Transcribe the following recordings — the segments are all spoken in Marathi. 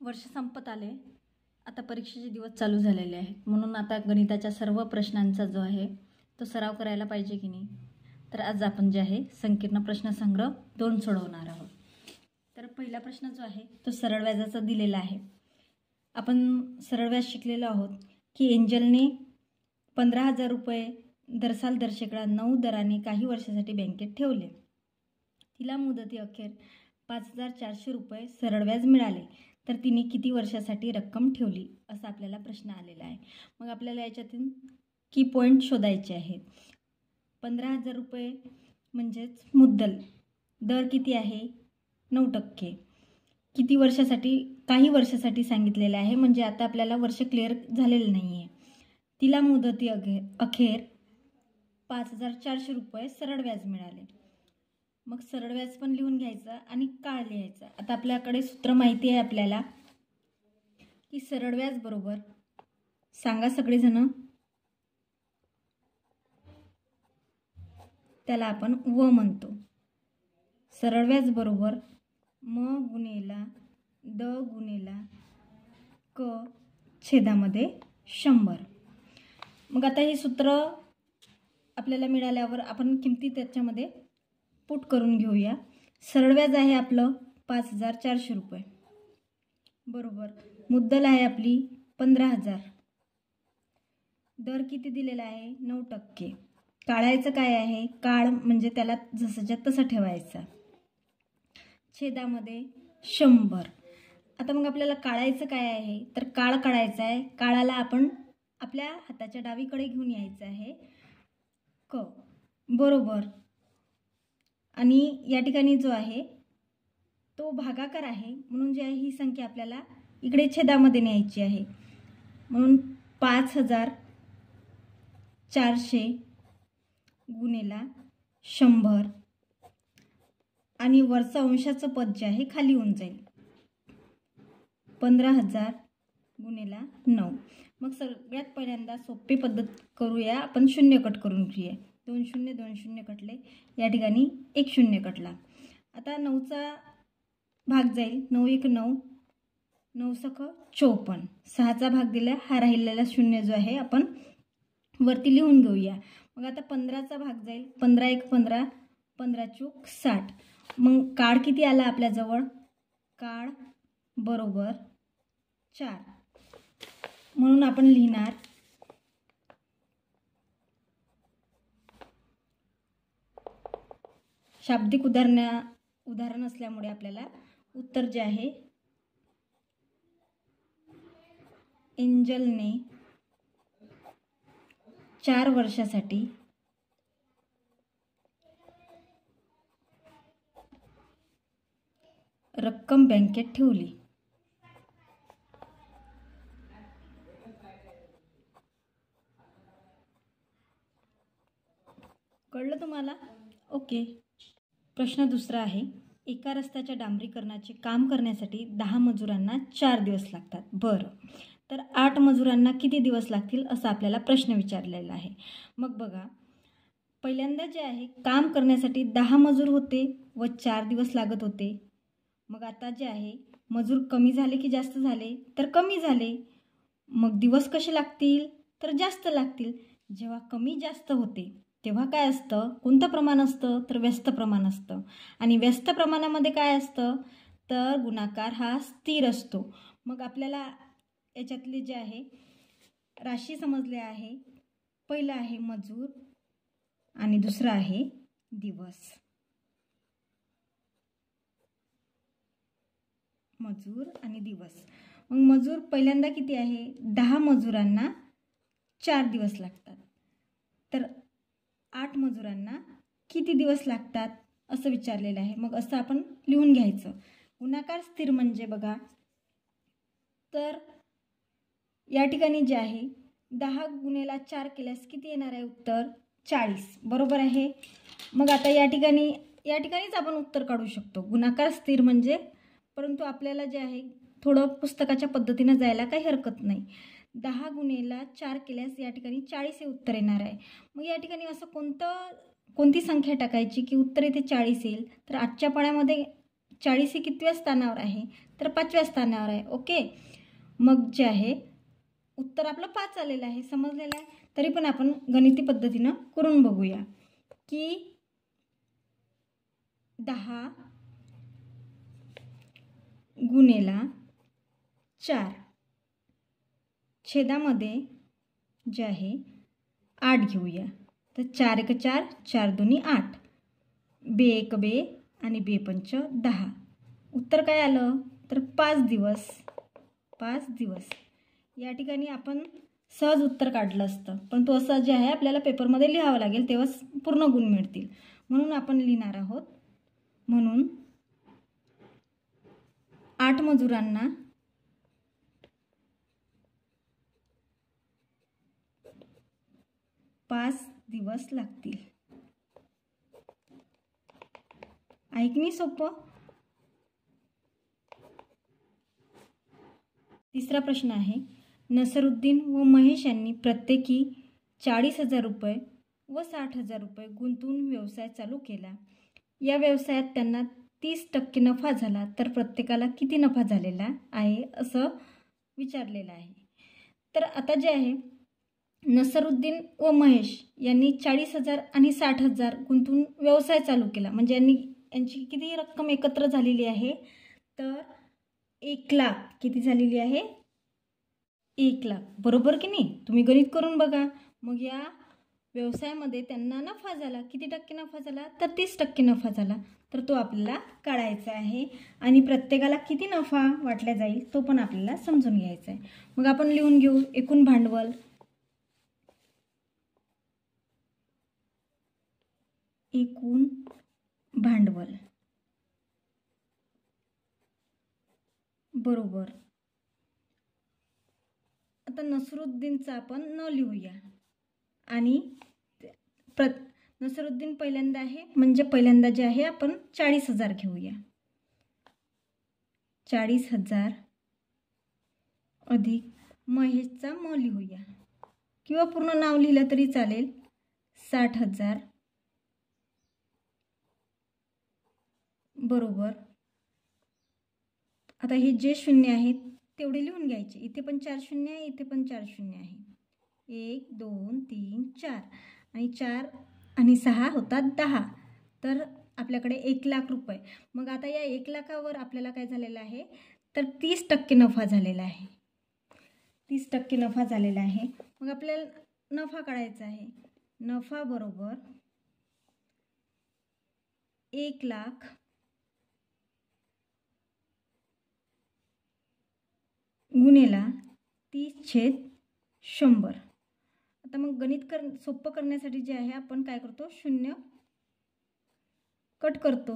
वर्ष संपत आले. आता परीक्षेचे दिवस चालू झालेले आहेत, म्हणून आता गणिताच्या सर्व प्रश्नांचा जो आहे तो सराव करायला पाहिजे की नाही. तर आज आपण जे आहे संकीर्ण प्रश्नसंग्रह 2 सोडवणार आहोत. तर पहिला प्रश्न जो आहे तो सरळ व्याजाचा दिलेला आहे. आपण सरळ व्याज शिकलेलो आहोत की एंजलने 15,000 रुपये दरसाल दरशेकडा 9 दराने काही वर्षासाठी बँकेत ठेवले. तिला मुदती अखेर 5,400 रुपये सरळ व्याज मिळाले, तर तिने किती वर्षासाठी रक्कम ठेवली असा आपल्याला प्रश्न आलेला आहे. मग आपल्याला याच्यातून की पॉईंट शोधायचे आहेत. 15,000 रुपये म्हणजेच मुद्दल, दर किती आहे 9%. किती वर्षासाठी, काही वर्षासाठी सांगितलेलं आहे, म्हणजे आता आपल्याला वर्ष क्लिअर झालेलं नाही आहे. तिला मुदती अखेर 5,400 रुपये सरळ व्याज मिळाले. मग सरळ व्याज पण लिहून घ्यायचं आणि काळ लिहायचं. आता आपल्याकडे सूत्र माहिती आहे आपल्याला की सरळ व्याज बरोबर, सांगा सगळेजण, त्याला आपण व म्हणतो. सरळ व्याज बरोबर म गुणेला द गुणेला क छेदामध्ये 100. मग आता हे सूत्र आपल्याला मिळाल्यावर आपण किमती त्याच्यामध्ये पुट करून घेऊया. सरळ व्याज आहे आपलं 5,400 रुपये बरोबर, मुद्दल आहे आपली 15,000, दर किती दिलेला आहे 9%. काढायचं काय आहे, काळ म्हणजे त्याला जसंच्या तसं ठेवायचा, छेदामध्ये 100. आता मग आपल्याला काढायचं काय आहे, तर काळ काढायचा आहे. काळाला आपण आपल्या हाताच्या डावीकडे घेऊन यायचं आहे क बरोबर, आणि या ठिकाणी जो आहे तो भागाकार आहे, म्हणून जे आहे ही संख्या आपल्याला इकडे छेदामध्ये न्यायची आहे. म्हणून 5,400 गुणेला 100 आणि वरचं अंशाचं पद जे आहे खाली होऊन जाईल 15,000 गुणेला 9. मग सगळ्यात पहिल्यांदा सोपी पद्धत करूया, आपण शून्य कट करून घेऊया. 2 शून्य कटले, या ठिकाणी 1 शून्य कटला. आता 9चा भाग जाईल, 9 1 9, 9 सख 54, 6चा भाग दिला, हा राहिलेला शून्य जो आहे आपण वरती लिहून घेऊया. मग आता 15चा भाग जाईल, 15 1 15, 15 चूक 60. मग काळ किती आला आपल्याजवळ, काळ बरोबर 4. म्हणून आपण लिहिणार शाब्दिक उदाहरण असल्यामुळे आपल्याला उत्तर जे आहे एंजलने 4 वर्षासाठी रक्कम बँकेत ठेवली. कळलं तुम्हाला? ओके. प्रश्न दुसरा आहे. एका रस्त्याच्या डांबरीकरणाचे काम करण्यासाठी 10 मजुरांना 4 दिवस लागतात. बरं, तर 8 मजुरांना किती दिवस लागतील असा आपल्याला प्रश्न विचारलेला आहे. मग बघा, पहिल्यांदा जे आहे काम करण्यासाठी 10 मजूर होते व 4 दिवस लागत होते. मग आता जे आहे मजूर कमी झाले की जास्त झाले, तर कमी झाले. मग दिवस कसे लागतील, तर जास्त लागतील. जेव्हा कमी जास्त होते तेव्हा काय असतं, कोणतं प्रमाण असतं, तर व्यस्त प्रमाण असतं. आणि व्यस्त प्रमाणामध्ये काय असतं, तर गुणाकार हा स्थिर असतो. मग आपल्याला याच्यातले जे आहे राशी समजले आहे. पहिलं आहे मजूर आणि दुसरं आहे दिवस. मजूर आणि दिवस. मग मजूर पहिल्यांदा किती आहे, 10 मजुरांना 4 दिवस लागतात. तर 8 मजुरांना किती दिवस लागतात असं विचारलेलं आहे. मग असं आपण लिहून घ्यायचं. गुणाकार स्थिर म्हणजे बघा, तर या ठिकाणी जे आहे 10 गुणेला 4 केल्यास किती येणार आहे उत्तर, 40 बरोबर आहे. मग आता या ठिकाणीच आपण उत्तर काढू शकतो. गुणाकार स्थिर म्हणजे, परंतु आपल्याला जे आहे थोडं पुस्तकाच्या पद्धतीनं जायला काही हरकत नाही. 10 गुणेला 4 केल्यास या ठिकाणी 40 हे उत्तर येणार आहे. मग या ठिकाणी असं कोणती संख्या टाकायची की उत्तर इथे 40 येईल, तर आजच्या पाढ्यामध्ये 40 ही कितव्या स्थानावर आहे, तर 5व्या स्थानावर आहे. ओके, मग जे आहे उत्तर आपलं 5 आलेलं आहे, समजलेलं आहे. तरी पण आपण गणिती पद्धतीनं करून बघूया की 10 गुणेला 4 छेदामध्ये जे आहे 8 घेऊया. तर 4 1 4, 4 2 8, बे 1 बे आणि बे 5 10. उत्तर काय आलं, तर 5 दिवस. 5 दिवस या ठिकाणी आपण सहज उत्तर काढलं असतं, पण तो असं जे आहे आपल्याला पेपरमध्ये लिहावं लागेल, तेव्हाच पूर्ण गुण मिळतील. म्हणून आपण लिहिणार आहोत. म्हणून 8 मजुरांना 5 दिवस लागतील. आहे की नाही सोपं? तिसरा प्रश्न आहे, नसरुद्दीन व महेश यांनी प्रत्येकी 40,000 रुपये व 60,000 रुपये गुंतवून व्यवसाय चालू केला. या व्यवसायात त्यांना 30% नफा झाला, तर प्रत्येकाला किती नफा झालेला आहे असं विचारलेलं आहे. तर आता जे आहे नसरुद्दीन व महेश यांनी 40,000 आणि 60,000 गुंतवून व्यवसाय चालू केला, म्हणजे यांची किती रक्कम एकत्र झालेली आहे, तर 1 लाख किती झालेली आहे, 1 लाख. बरोबर की नाही? तुम्ही गणित करून बघा. मग या व्यवसायामध्ये त्यांना नफा झाला, किती टक्के नफा झाला, तर 30% नफा झाला. तर तो आपल्याला काढायचा आहे आणि प्रत्येकाला किती नफा वाटला जाईल तो पण आपल्याला समजून घ्यायचा आहे. मग आपण लिहून घेऊ. एकूण भांडवल बरोबर. आता नसरुद्दीनचं आपण न लिहूया आणि नसरुद्दीन पहिल्यांदा आहे, म्हणजे पहिल्यांदा जे आहे आपण 40,000 घेऊया. 40,000 अधिक महेशचा म लिहूया, किंवा पूर्ण नाव लिहिलं तरी चालेल. 60,000 बरोबर. आता हे जे शून्य आहेत तेवढे लिहून घ्यायचे. इथे पण 4 शून्य आहे, इथे पण 4 शून्य आहे. 1 2 3 4 आणि 4 आणि 6 होतात 10. तर आपल्याकडे 1 लाख रुपये. मग आता या 1 लाखावर आपल्याला काय झालेलं आहे, तर 30% नफा झालेला आहे. 30% नफा झालेला आहे. मग आपल्याला नफा काढायचा आहे. नफा बरोबर 1 लाख गुणेला 30/100. आता मग गणित सोपं करण्यासाठी जे आहे आपण काय करतो, शून्य कट करतो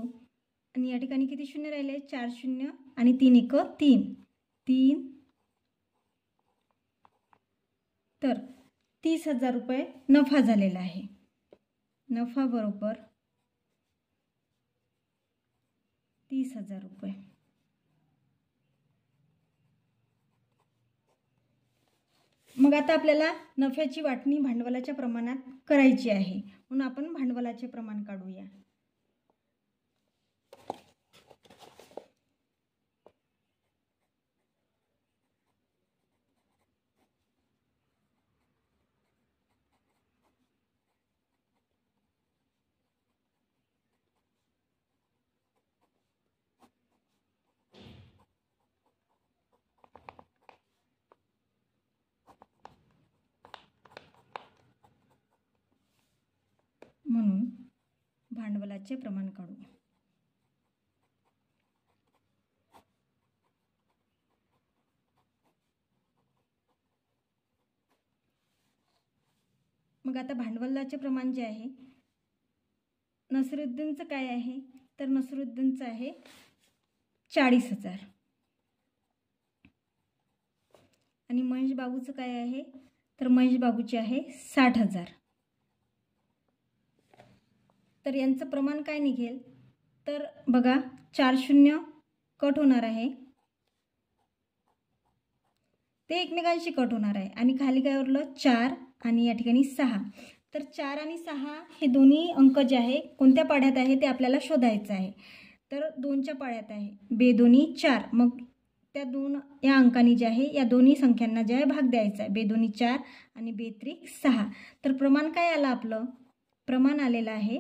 आणि या ठिकाणी किती शून्य राहिले, 4 शून्य आणि 3 1 3. 3 तर 30,000 रुपये नफा झालेला आहे. नफा बरोबर 30,000 रुपये. मग आता आपल्याला नफ्याची वाटणी भांडवलाच्या प्रमाणात करायची आहे, म्हणून आपण भांडवलाचे प्रमाण काढूया. म्हणून भांडवलाचे प्रमाण काढू. मग आता भांडवलाचे प्रमाण जे आहे, नसरुद्दीनचं काय आहे, तर नसरुद्दीनचं आहे 40,000 आणि महेश बाबूचं काय आहे, तर महेश बाबूचे आहे 60,000. तर यांचं प्रमाण काय निघेल, तर बघा 4 शून्य कट होणार आहे, ते एकमेकांशी कट होणार आहे आणि खाली काय उरलं 4 आणि या ठिकाणी 6. तर 4 आणि 6 हे दोन्ही अंक जे आहे कोणत्या पाढ्यात आहे ते आपल्याला शोधायचं आहे. तर 2च्या पाड्यात आहे. बेदोनी 4. मग त्या 2 या अंकांनी जे आहे या दोन्ही संख्यांना जे आहे भाग द्यायचा आहे. बेदोनी 4 आणि बेत्रिक 6. तर प्रमाण काय आलं आपलं? प्रमाण आलेलं आहे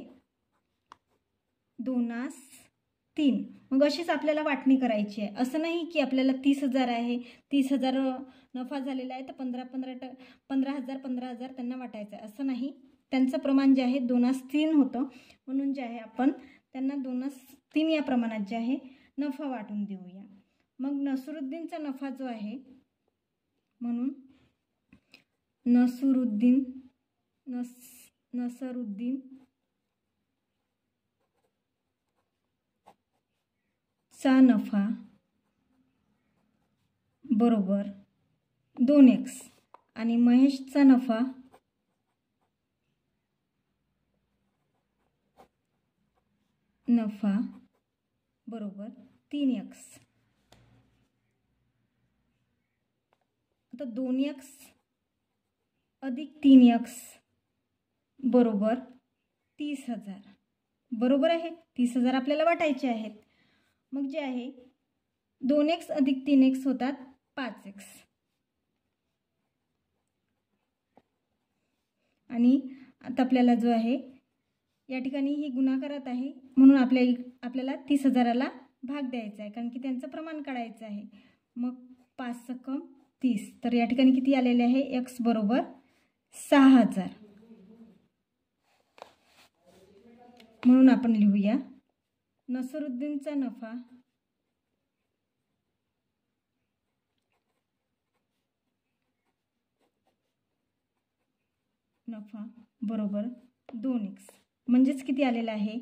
2:3. मग अशीच आपल्याला वाटणी करायची आहे. असं नाही की आपल्याला 30,000 आहे, 30,000 नफा झालेला आहे तर 15,000 त्यांना वाटायचं आहे, असं नाही. त्यांचं प्रमाण जे आहे 2:3 होतं, म्हणून जे आहे आपण त्यांना 2:3 या प्रमाणात जे आहे नफा वाटून देऊया. मग नसरुद्दीनचा नफा जो आहे, म्हणून नसरुद्दीन चा नफा बरोबर 2x आणि महेशचा नफा बरोबर 3x. आता 2x अधिक 3x बरोबर 30,000. बरोबर आहे, 30,000 आपल्याला वाटायचे आहेत. मग जे आहे 2x अधिक 3x होतात 5x. आणि आता आपल्याला जो आहे या ठिकाणी ही गुणाकारात आहे, म्हणून आपल्याला 30,000ला भाग द्यायचा आहे, कारण की त्यांचं प्रमाण काढायचं आहे. मग 5 × 30. तर या ठिकाणी किती आलेले आहे? x बरोबर 6,000. म्हणून आपण लिहूया नसरुद्दीनचा नफा बरोबर 2x. म्हणजेच किती आलेला आहे?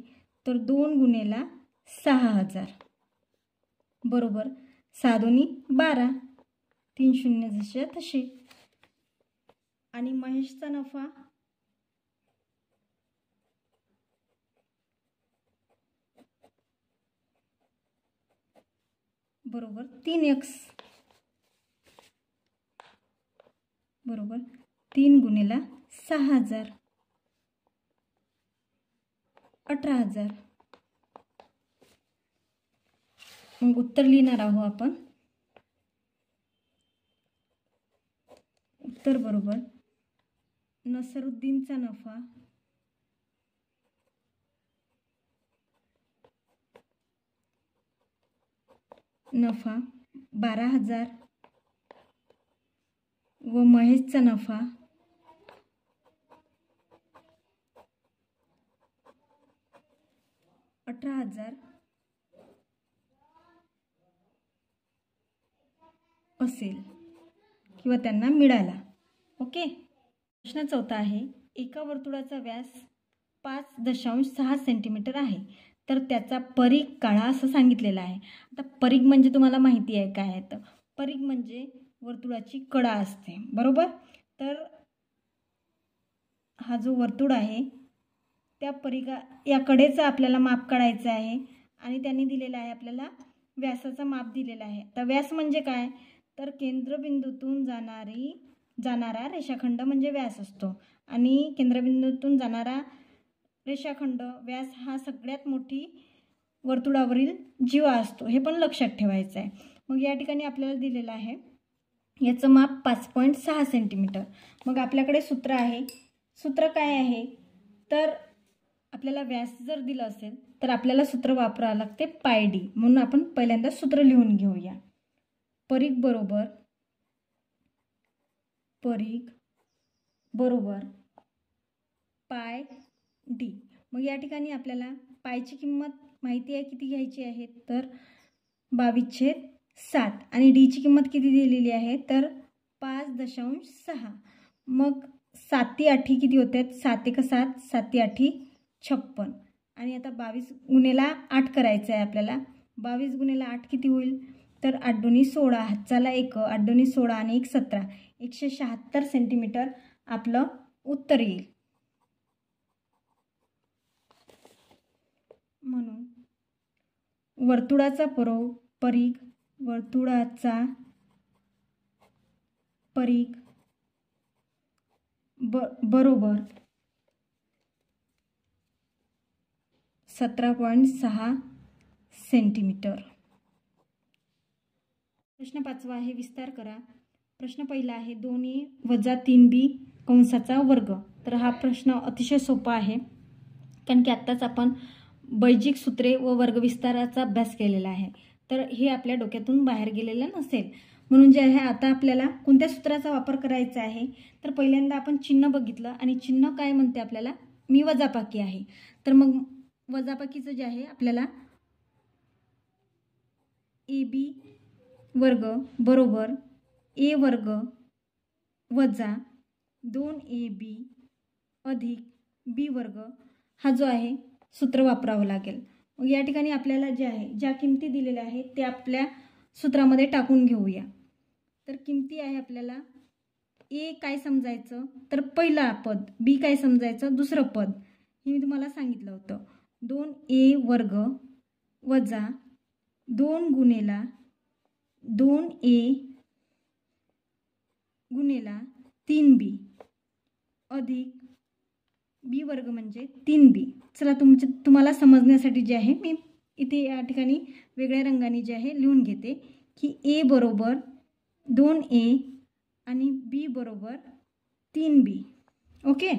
तर 2 × 6,000 बरोबर 6 × 2 = 12. 3 शून्य जसे तसे. आणि महेशचा नफा बरोबर 3x बरोबर 3 × 6,000 18,000. मग उत्तर लिहिणार आहोत आपण. उत्तर बरोबर नसरुद्दीनचा नफा नफा 12,000 व महेशचा नफा 18,000 असेल किंवा त्यांना मिळाला. ओके. प्रश्न 4 आहे. एका वर्तुळाचा व्यास 5.6 सेंटीमीटर आहे, तर त्याचा परीघ काढा असं सांगितलेलं आहे. आता परीघ म्हणजे तुम्हाला माहिती आहे काय आहे? तर परीघ म्हणजे वर्तुळाची कडा असते, बरोबर. तर हा जो वर्तुळ आहे त्या या कडेचं आपल्याला माप काढायचं आहे आणि त्यांनी दिलेला आहे आपल्याला व्यासाचा माप दिलेला आहे. तर व्यास म्हणजे काय? तर केंद्रबिंदूतून जाणारा रेषाखंड म्हणजे व्यास असतो, आणि केंद्रबिंदूतून जाणारा रेषाखंड व्यास हा सगळ्यात मोठी वर्तुळावरील जीवा असतो, हे पण लक्षात ठेवायचं आहे. मग या ठिकाणी आपल्याला दिलेलं आहे याचं माप 5.6 सेंटीमीटर. मग आपल्याकडे सूत्र आहे. सूत्र काय आहे? तर आपल्याला व्यास जर दिलं असेल तर आपल्याला सूत्र वापरावं लागते πd. म्हणून आपण पहिल्यांदा सूत्र लिहून घेऊया. परीघ बरोबर πd. मग या ठिकाणी आपल्याला पायची किंमत माहिती आहे किती घ्यायची आहे? तर 22/7 आणि डीची किंमत किती दिलेली आहे? तर 5.6. मग 7 किती होते? 7 × 7 7 56. आणि आता 22 × 8 करायचं आहे आपल्याला. 22 × 8 किती होईल? तर 8 × 2 = 16. हातचाला 1, 8 × 2 = 16 आणि 1 = 17. 176 सेंटीमीटर आपलं उत्तर येईल. म्हणून वर्तुळाचा परीघ बरोबर 17.6 सेंटीमीटर। प्रश्न 5 आहे, विस्तार करा। प्रश्न पहिला आहे 2a वजा 3b कंसाचा वर्ग। तर हा प्रश्न अतिशय सोपा आहे, कारण की आत्ताच आपण बैजिक सूत्रे व वर्गविस्ताराचा अभ्यास केलेला आहे, तर हे आपल्या डोक्यातून बाहेर गेलेलं नसेल। म्हणून जे आहे आता आपल्याला कोणत्या सूत्राचा वापर करायचा आहे, तर पहिल्यांदा आपण चिन्ह बघितलं आणि चिन्ह काय म्हणते आपल्याला, मी वजाबाकी आहे। तर मग वजाबाकीचं जे आहे आपल्याला ab वर्ग बरोबर a वर्ग वजा 2ab अधिक b वर्ग हा जो आहे सूत्र वापरावं लागेल। मग या ठिकाणी आपल्याला जे आहे ज्या किमती दिलेल्या आहेत ते आपल्या सूत्रामध्ये टाकून घेऊया। तर किमती आहे आपल्याला a काय समजायचं, तर पहिला पद, b काय समजायचं दुसरं पद, हे मी तुम्हाला सांगितलं होतं। 2a वर्ग वजा 2 गुणेला 2a गुणेला 3b अधिक b वर्ग म्हणजे 3b। चला तुम्हाला समजण्यासाठी जे आहे मी इथे या ठिकाणी वेगळ्या रंगाने जे आहे लिहून घेते की a बरोबर 2a आणि b बरोबर 3b। ओके,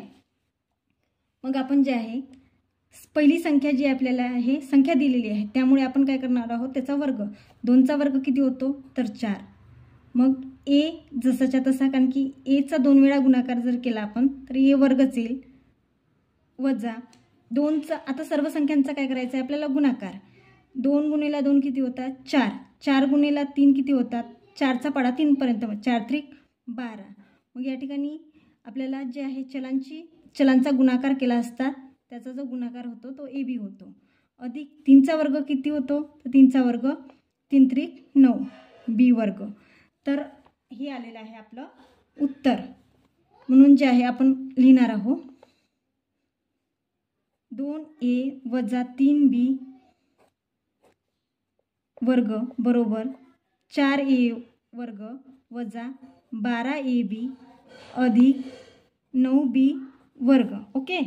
मग आपण जे आहे पहिली संख्या जी आपल्याला आहे संख्या दिलेली आहे, त्यामुळे आपण काय करणार आहोत त्याचा वर्ग, 2चा वर्ग किती होतो तर 4। मग a जसाच्या तसा, कारण की a चा 2 वेळा गुणाकार जर केला आपण तर a वर्गच येईल वजा 2चा, आता सर्व संख्यांचा काय करायचं आहे आपल्याला गुणाकार, 2 गुणेला 2 किती होतात 4, 4 गुणेला 3 किती होतात, 4चा पाडा 3 पर्यंत, 4 त्रिक 12। मग या ठिकाणी आपल्याला जे आहे चलांचा गुणाकार केला असता त्याचा जो गुणाकार होतो तो ab होतो, अधिक 3चा वर्ग किती होतो तर 3चा वर्ग 3 त्रिक 9 b वर्ग। तर हे आलेलं आहे आपलं उत्तर। म्हणून जे आहे आपण लिहिणार आहोत 2a वजा 3b वर्ग बरोबर 4a वर्ग वजा 12ab अधिक 9b वर्ग। ओके,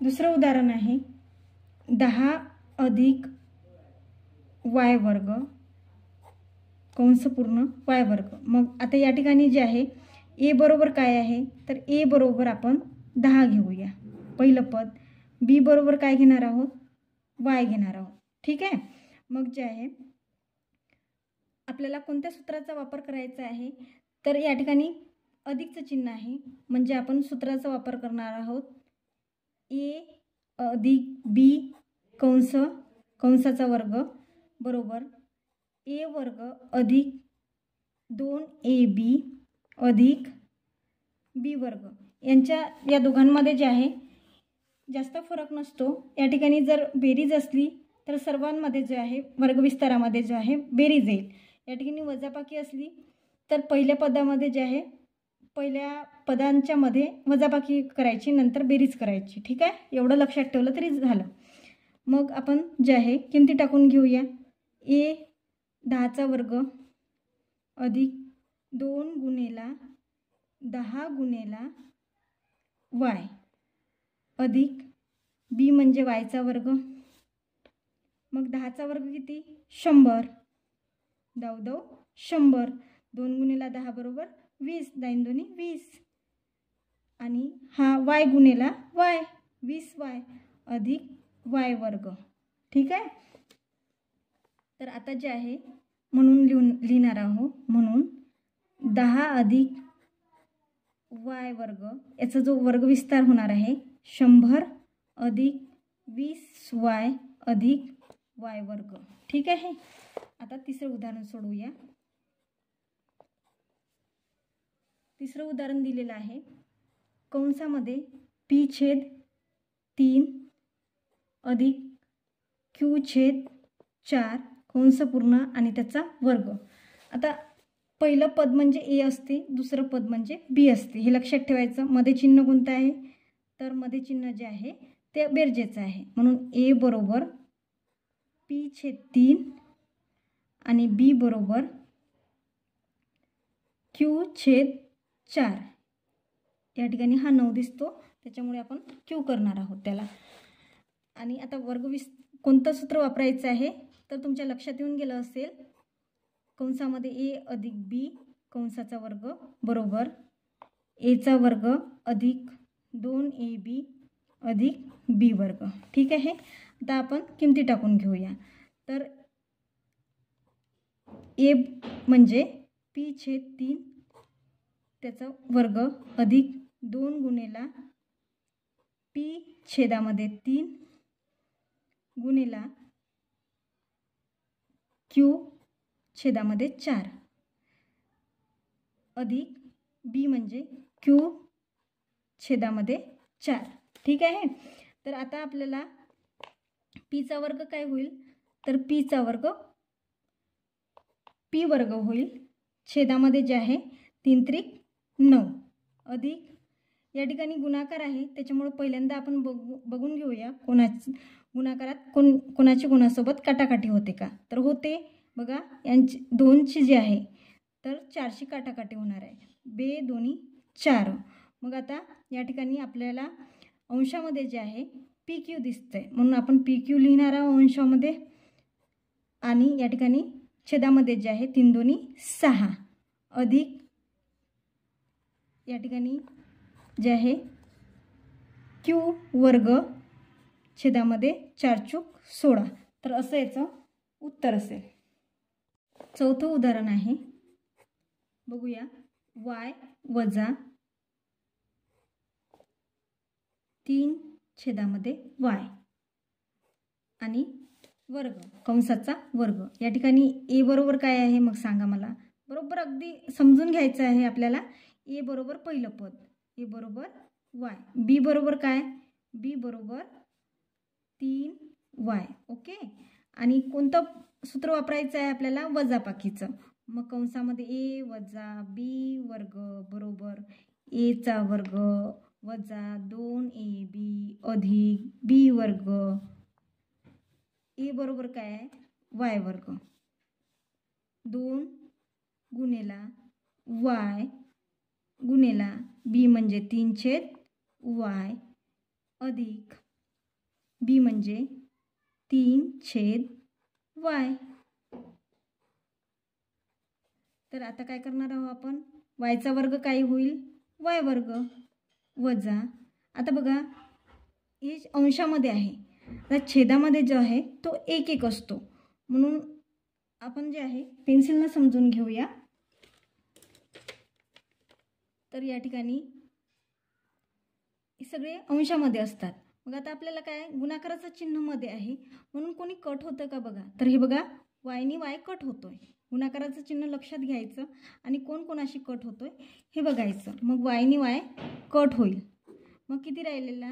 दुसरं उदाहरण आहे 10 अधिक y वर्ग कंस पूर्ण y वर्ग। मग आता या ठिकाणी जे आहे a बरोबर काय आहे तर a बरोबर आपण 10 घेऊया पहिलं पद, b बरोबर काय घेणार आहोत y घेणार आहोत। ठीक आहे, मग जे आहे आपल्याला कोणत्या सूत्राचा वापर करायचा आहे, तर या ठिकाणी अधिकचं चिन्ह आहे, म्हणजे आपण सूत्राचा वापर करणार आहोत a अधिक b कंसाचा वर्ग बरोबर a वर्ग अधिक 2ab अधिक b वर्ग। या दोघांमध्ये जे आहे जास्त फरक नसतो। या ठिकाणी जर बेरीज असली तर सर्वांमध्ये जे आहे वर्गविस्तारामध्ये जे आहे बेरीज येईल। या ठिकाणी वजाबाकी असली तर पहिल्या पदामध्ये जे आहे पहिल्या पदांच्या मध्ये वजाबाकी करायची, नंतर बेरीज करायची। ठीक आहे, एवढं लक्षात ठेवलं तरी झालं। मग आपण जे आहे किमती टाकून घेऊया, a 10चा वर्ग अधिक 2 गुणेला 10 गुणेला y अधिक b म्हणजे yचा वर्ग, मग 10चा वर्ग किती 100, 100, 2 गुणेला 10 बरोबर 20, 10 दुनी 20 आणि हा y गुणेला y 20y अधिक y वर्ग। ठीक आहे, तर आता जे आहे म्हणून लिहिणार आहोत, म्हणून 10 अधिक y वर्ग याचा जो वर्गविस्तार होणार आहे 100 अधिक 20y अधिक y वर्ग। ठीक आहे, आता तिसरं उदाहरण सोडवूया। तिसरं उदाहरण दिलेलं आहे कंसामध्ये p/3 अधिक q/4 कंस पूर्ण आणि त्याचा वर्ग। आता पहिलं पद म्हणजे a असते, दुसरं पद म्हणजे b असते, हे लक्षात ठेवायचं। मध्ये चिन्ह कोणतं आहे तर मध्ये चिन्ह जे आहे ते बेरजेचं आहे, म्हणून a बरोबर p/3 आणि b बरोबर q/4। या ठिकाणी हा 9 दिसतो, त्याच्यामुळे आपण q करणार आहोत त्याला। आणि आता कोणतं सूत्र वापरायचं आहे तर तुमच्या लक्षात येऊन गेलं असेल, कंसामध्ये ए अधिक बी कंसाचा वर्ग बरोबर एचा वर्ग अधिक 2ab अधिक बी वर्ग. ठीक आहे. आता आपण किमती टाकून घेऊया. तर ए म्हणजे p/3 त्याचा वर्ग अधिक 2 गुणिला p/3 गुणिला q/4 अधिक बी म्हणजे q/4. ठीक आहे. तर आता आपल्याला पीचा वर्ग काय होईल, तर पीचा वर्ग पी वर्ग होईल, छेदामध्ये जे आहे 3 त्रिक 9 अधिक या ठिकाणी गुणाकार आहे त्याच्यामुळे पहिल्यांदा आपण बघून घेऊया गुणाकारात कोणाची कोणासोबत काटाकाटी होते का. तर होते बघा, यांची 2ची जी आहे तर 4शी काटाकाटी होणार आहे. बे दोन्ही 4. मग आता या ठिकाणी आपल्याला अंशामध्ये जे आहे पी क्यू दिसतंय म्हणून आपण पी क्यू लिहिणार आहोत अंशामध्ये. आणि या ठिकाणी छेदामध्ये जे आहे 3 दोन्ही 6 अधिक या ठिकाणी जे आहे क्यू वर्ग छेदामध्ये 4 चूक 16. तर असं याचं उत्तर असेल. चौथं उदाहरण आहे, बघूया. y वजा 3 छेदामध्ये y आणि वर्ग कंसाचा वर्ग. या ठिकाणी ए बरोबर काय आहे मग सांगा मला. बरोबर अगदी समजून घ्यायचं आहे आपल्याला. ए बरोबर पहिलं पद, ए बरोबर y. बी बरोबर काय, बी बरोबर 3y. ओके. आणि कोणतं सूत्र वापरायचं आहे आपल्याला, वजाबाकीचं. मग कंसामध्ये ए वजा बी वर्ग बरोबर एचा वर्ग वजा 2ab अधिक बी वर्ग. ए बरोबर काय आहे, y वर्ग. 2 गुणिला y गुणिला बी म्हणजे 3/y अधिक बी म्हणजे 3/y. तर आता काय करणार आहोत आपण, yचा वर्ग काय होईल, y वर्ग वजा. आता बघा हे अंशामध्ये आहे, आता छेदामध्ये जो आहे तो 1 असतो म्हणून आपण जे आहे पेन्सिलनं समजून घेऊया. तर या ठिकाणी हे सगळे अंशामध्ये असतात. मग आता आपल्याला काय गुणाकाराचं चिन्ह मध्ये आहे म्हणून कोणी कट होतं का बघा. तर हे बघा वायनी वाय कट होतोय. गुणाकाराचं चिन्ह लक्षात घ्यायचं आणि कोण कोणाशी कट होतोय हे बघायचं. मग वायनी वाय कट होईल. मग किती राहिलेला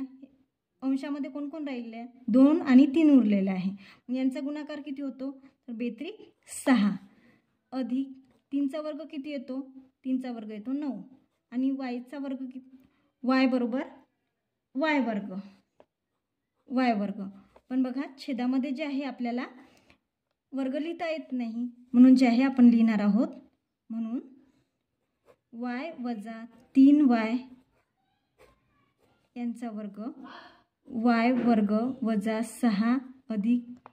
अंशामध्ये कोण कोण राहिले, 2 आणि 3 उरलेले आहे. मग यांचा गुणाकार किती होतो, तर 6 अधिक 3चा वर्ग किती येतो, 3चा वर्ग येतो 9 आणि yचा वर्ग किती, y बरोबर y वर्ग y वर्ग. पण बघा छेदामध्ये जे आहे आपल्याला वर्ग लिहिता येत नाही म्हणून जे आहे आपण लिहिणार आहोत. म्हणून y वजा 3y यांचा वर्ग y वर्ग वजा 6 अधिक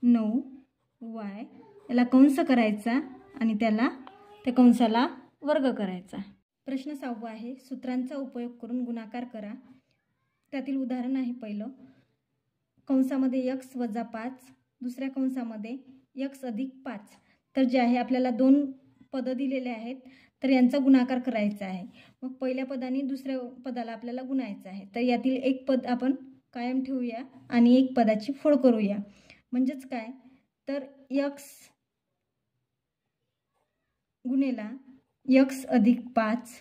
9y याला कंस करायचा आणि त्याला त्या कंसाला वर्ग करायचा. प्रश्न 6 आहे, सूत्रांचा उपयोग करून गुणाकार करा. त्यातील उदाहरण आहे पहिलं, कंसामध्ये x वजा 5 दुसऱ्या कंसामध्ये x अधिक 5. तर जे आहे आपल्याला 2 पद दिलेले आहेत तर यांचा गुणाकार करायचा आहे. मग पहिल्या पदाने दुसऱ्या पदाला आपल्याला गुणायचं आहे. तर यातील एक पद आपण कायम ठेवूया आणि एक पदाची फोड करूया. म्हणजेच काय, तर x गुणिला x अधिक 5.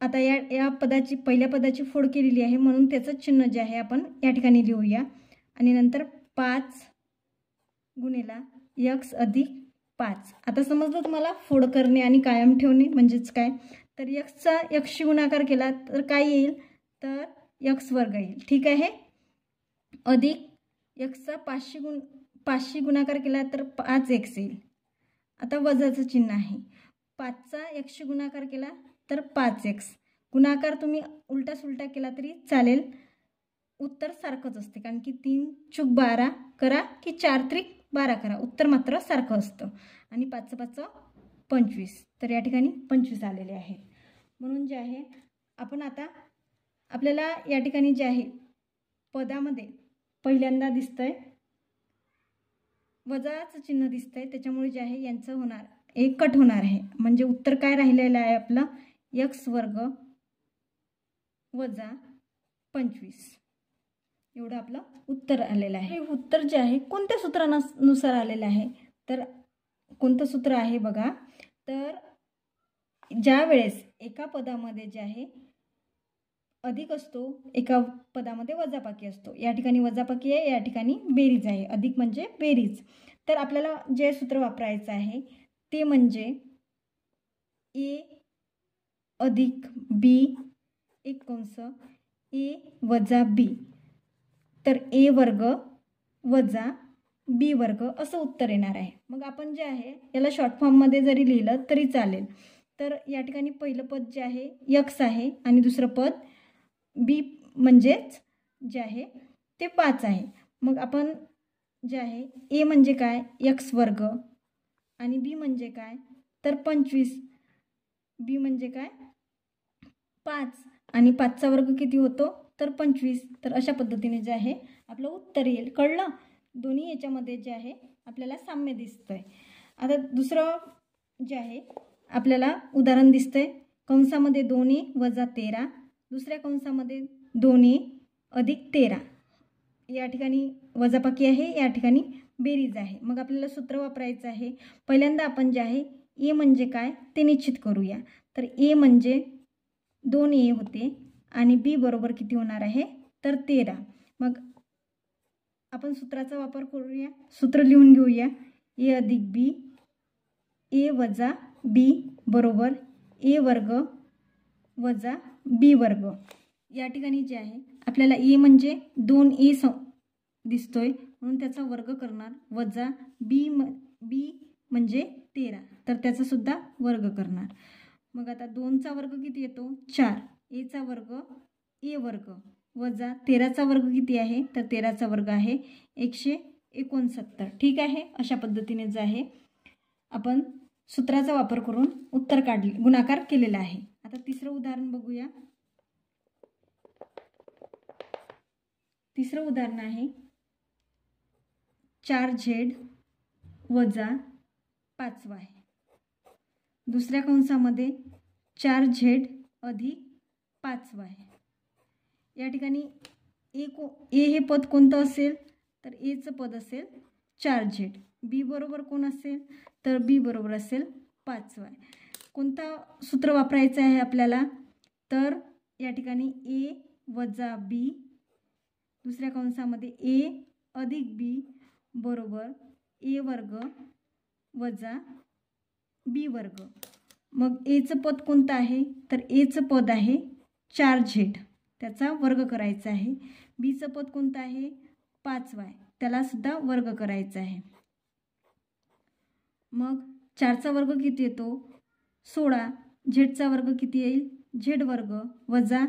आता या पदाची पहिल्या पदाची फोड केलेली आहे म्हणून त्याचं चिन्ह जे आहे आपण या ठिकाणी लिहूया आणि नंतर 5 गुणिला x अधिक 5. आता समजलं तुम्हाला फोड करणे आणि कायम ठेवणे म्हणजेच काय, तर xचा xशी गुणाकार केला तर काय येईल, तर x वर्ग येईल. ठीक आहे. अधिक xचा 5शी गुणाकार केला तर 5x येईल. आता वजाचं चिन्ह आहे, 5चा xशी गुणाकार केला तर 5x. गुणाकार तुम्ही उलटा सुलटा केला तरी चालेल, उत्तर सारखंच असते, कारण की 3 चूक 12 करा की 4 त्रिक 12 करा, उत्तर मात्र सारखं असतं. आणि 5 5 25, तर या ठिकाणी 25 आलेले आहेत. म्हणून जे आहे आपण आता आपल्याला या ठिकाणी जे आहे पदामध्ये पहिल्यांदा दिसतंय वजाचं चिन्ह दिसतंय, त्याच्यामुळे जे आहे यांचं होणार एक कट होणार आहे. म्हणजे उत्तर काय राहिलेलं आहे आपलं, x वर्ग वजा 25 एवढं आपलं उत्तर आलेलं आहे. हे उत्तर जे आहे कोणत्या सूत्रानुसार आलेलं आहे, तर कोणतं सूत्र आहे बघा, तर ज्या वेळेस एका पदामध्ये जे आहे अधिक असतो, एका पदामध्ये वजाबाकी असतो. या ठिकाणी वजाबाकी आहे, या ठिकाणी बेरीज आहे. अधिक म्हणजे बेरीज. तर आपल्याला जे सूत्र वापरायचं आहे ते म्हणजे a अधिक b एक कंस a वजा b, तर a वर्ग वजा b वर्ग असं उत्तर येणार आहे. मग आपण जे आहे याला शॉर्ट फॉर्ममध्ये जरी लिहिलं तरी चालेल. तर या ठिकाणी पहिलं पद जे आहे x आहे आणि दुसरं पद b म्हणजेच जे आहे ते 5 आहे. मग आपण जे आहे a म्हणजे काय x वर्ग आणि b म्हणजे काय तर 25, b म्हणजे काय 5 आणि 5चा वर्ग किती होतो तर 25. तर अशा पद्धतीने जे आहे आपलं उत्तर येईल. कळलं? दोन्ही याच्यामध्ये जे आहे आपल्याला साम्य दिसतंय. आता दुसरं जे आहे आपल्याला उदाहरण दिसतंय कंसामध्ये 2a वजा 13, दुसऱ्या कंसामध्ये 2a अधिक 13. या ठिकाणी वजाबाकी आहे, या ठिकाणी बेरीज आहे. मग आपल्याला सूत्र वापरायचं आहे. पहिल्यांदा आपण जे आहे ए म्हणजे काय ते निश्चित करूया. तर ए म्हणजे 2a होते आणि बी बरोबर किती होणार आहे तर 13. मग आपण सूत्राचा वापर करूया, सूत्र लिहून घेऊया. ए अधिक बी, ए वजा बी बरोबर ए वर्ग वजा बी वर्ग. या ठिकाणी जे आहे आपल्याला ए म्हणजे 2a दिसतोय म्हणून त्याचा वर्ग करणार, वजा बी म्हणजे 13 तर त्याचा सुद्धा वर्ग करणार. मग आता 2चा वर्ग किती येतो 4, a चा वर्ग a वर्ग वजा 13चा वर्ग किती आहे तर 13चा वर्ग आहे 169. ठीक आहे. अशा पद्धतीने जे आहे आपण सूत्राचा वापर करून उत्तर काढले, गुणाकार केलेला आहे. आता तिसरं उदाहरण बघूया. तिसरं उदाहरण आहे 4z वजा 5y. दुसऱ्या कंसामध्ये 4z अधिक 5y. या ठिकाणी ए हे पद कोणतं असेल तर एचं पद असेल 4z. बी बरोबर कोण असेल तर बी बरोबर असेल 5y. कोणतं सूत्र वापरायचं आहे आपल्याला तर या ठिकाणी ए वजा बी, दुसऱ्या कंसामध्ये ए अधिक बी बरोबर ए वर्ग वजा बी वर्ग. मग एचं पद कोणतं आहे तर एचं पद आहे 4z, त्याचा वर्ग करायचा आहे. बीचं पद कोणतं आहे 5y, त्याला सुद्धा वर्ग करायचा आहे. मग 4चा वर्ग किती येतो 16, झेडचा वर्ग किती येईल झेड वर्ग वजा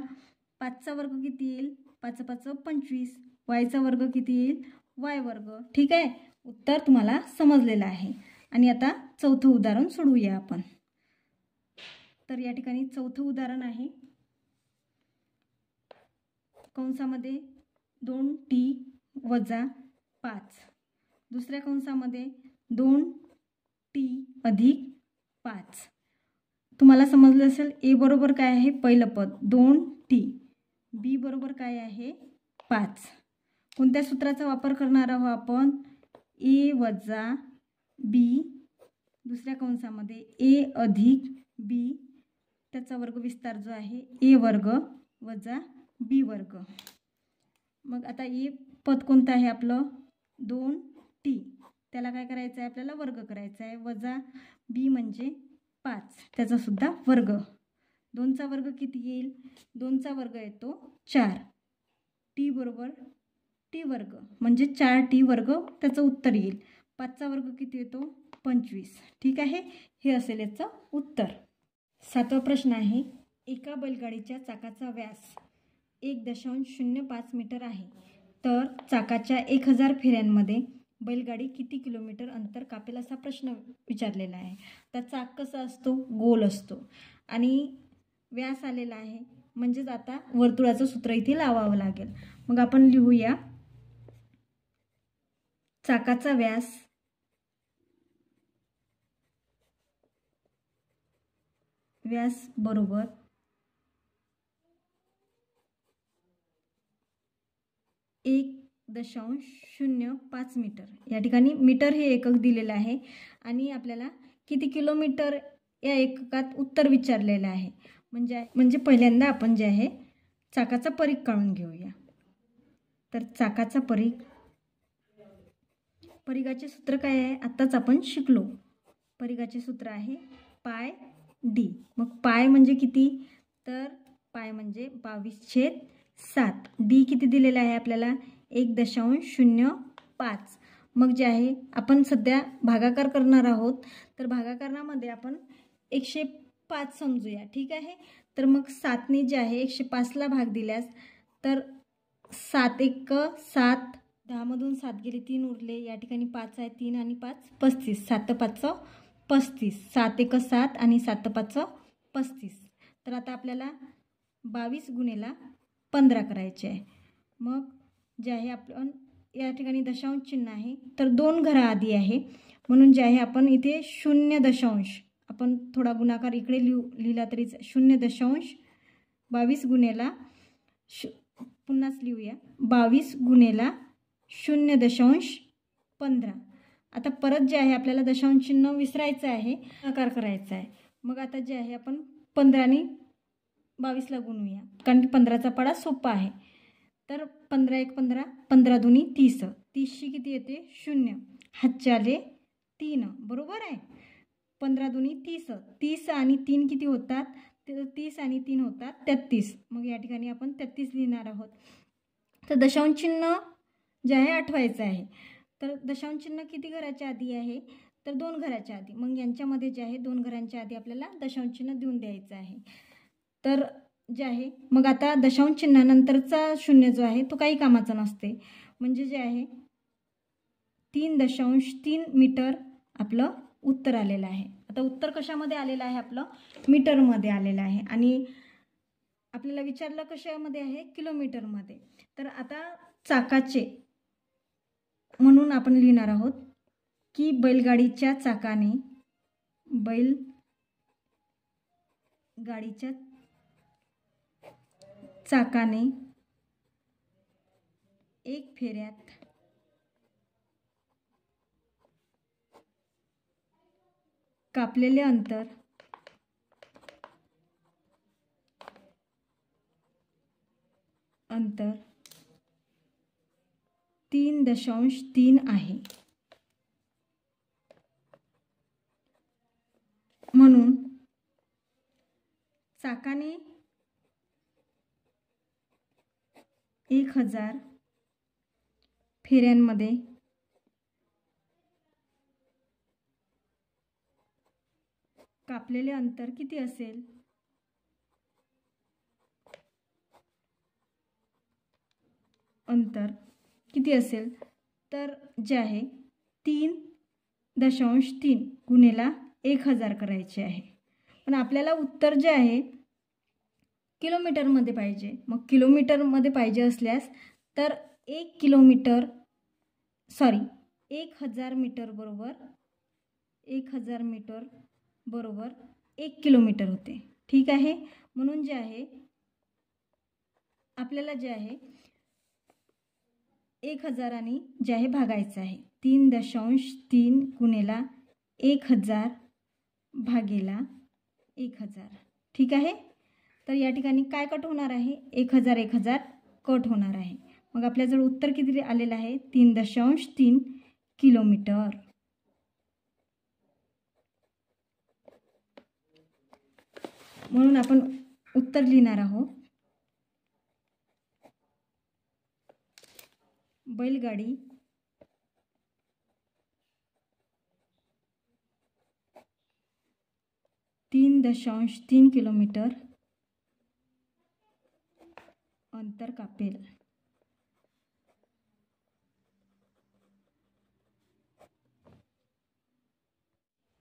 5चा वर्ग किती येईल 5 5 25, वायचा वर्ग किती येईल वाय वर्ग. ठीक आहे. उत्तर तुम्हाला समजलेलं आहे. आणि आता चौथं उदाहरण सोडवूया आपण. तर या ठिकाणी चौथं उदाहरण आहे कंसामध्ये 2t वजा 5, दुसऱ्या कंसामध्ये 2t अधिक 5. तुम्हाला समजलं असेल ए बरोबर काय आहे पहिलं पद 2t, बी बरोबर काय आहे 5. कोणत्या सूत्राचा वापर करणार आहोत आपण ए वजा बी, दुसऱ्या कंसामध्ये ए अधिक बी, त्याचा वर्ग विस्तार जो आहे ए वर्ग वजा बी वर्ग. मग आता ए पद कोणतं आहे आपलं 2t, त्याला काय करायचं आहे आपल्याला वर्ग करायचा आहे, वजा बी म्हणजे 5, त्याचा सुद्धा वर्ग. 2चा वर्ग किती येईल 2चा वर्ग येतो 4, टी बरोबर टी वर्ग म्हणजे 4t वर्ग त्याचं उत्तर येईल. 5चा वर्ग किती येतो 25. ठीक आहे. हे असेल याचं उत्तर. 7वा प्रश्न आहे एका बैलगाडीच्या चाकाचा व्यास 1.05 मीटर आहे, तर चाकाच्या 1000 फेऱ्यांमध्ये बैलगाडी किती किलोमीटर अंतर कापेल असा प्रश्न विचारलेला आहे. तर चाक कसा असतो, गोल असतो आणि व्यास आलेला आहे, म्हणजेच आता वर्तुळाचं सूत्र इथे लावावं लागेल. मग आपण लिहूया चाकाचा व्यास बरोबर 1.05 मीटर. या ठिकाणी मीटर हे एकक दिलेलं आहे आणि आपल्याला किती किलोमीटर या एककात उत्तर विचारलेलं आहे. म्हणजे पहिल्यांदा आपण जे आहे चाकाचा परिघ काढून घेऊया. तर चाकाचा परिघाचे सूत्र काय आहे, आत्ताच आपण शिकलो. परिघाचे सूत्र आहे पाय डी. मग पाय म्हणजे किती, तर पाय म्हणजे 22/7. डी किती दिलेला आहे आपल्याला, 1.05. मग जे आहे आपण सध्या भागाकार करणार आहोत, तर भागाकारामध्ये आपण 105 समजूया. ठीक आहे. तर मग 7ने जे आहे 105ला भाग दिल्यास तर 7 1 7, 10 मधून 7 गेले 3 उरले. या ठिकाणी 5 आहे, 3 आणि 5 35, 7 5 35, 7 1 7 आणि 7 5 35. तर आता आपल्याला 22 गुणेला 15 करायचे आहे. मग जे आहे आपण या ठिकाणी दशांश चिन्ह आहे, तर 2 घरा आधी आहे, म्हणून जे आहे आपण इथे 0. आपण थोडा गुणाकार इकडे लिहिला तरी 0.22 गुणेला पुन्हाच लिहूया 22 गुणेला 0.15. आता परत जे आहे आपल्याला दशांश चिन्ह विसरायचं आहे, गुणाकार करायचा आहे. मग आता जे आहे आपण 15ने 22ला गुणूया, कारण की 15चा पाडा सोपा आहे. तर 15 1 15, 15 2 30, 30शी किती येते 0, हातचे आले 3, बरोबर आहे. 15 2 30, 30 आणि 3 किती होतात, 30 आणि 3 होतात 33. मग या ठिकाणी आपण 33 लिहिणार आहोत. तर दशांश चिन्ह जे आहे आठवायचं आहे. तर दशांश चिन्ह किती घराच्या आधी आहे, तर 2 घराच्या आधी. मग यांच्यामध्ये जे आहे 2 घरांच्या आधी आपल्याला दशांश चिन्ह देऊन द्यायचं आहे. तर जे आहे मग आता दशांश चिन्हानंतरचा 0 जो आहे तो काही कामाचा नसते. म्हणजे जे आहे 3.3 मीटर आपलं उत्तर आलेलं आहे. आता उत्तर कशामध्ये आलेलं आहे, आपलं मीटरमध्ये आलेलं आहे आणि आपल्याला विचारलं कशामध्ये आहे, किलोमीटरमध्ये. तर आता चाकाचे म्हणून आपण लिहिणार आहोत की बैलगाडीच्या चाकाने एक फेऱ्यात कापलेले अंतर 3.3 आहे. म्हणून चाकाने 1000 फेऱ्यांमध्ये कापलेले अंतर किती असेल, तर जे आहे 3.3 गुणेला 1000 करायचे आहे. पण आपल्याला उत्तर जे आहे किलोमीटरमध्ये पाहिजे. मग किलोमीटरमध्ये पाहिजे असल्यास तर 1000 मीटर बरोबर 1 किलोमीटर होते. ठीक आहे. म्हणून जे आहे आपल्याला जे आहे 1000 आणि जे आहे भागायचं आहे. 3.3 गुणेला 1000 भागेला 1000. ठीक आहे. तर या ठिकाणी काय कट होणार आहे, 1000 कट होणार आहे. मग आपल्याजवळ उत्तर किती आलेलं आहे, 3.3 किलोमीटर. म्हणून आपण उत्तर लिहिणार आहोत बैलगाडी तीन किलोमीटर अंतर कापेल.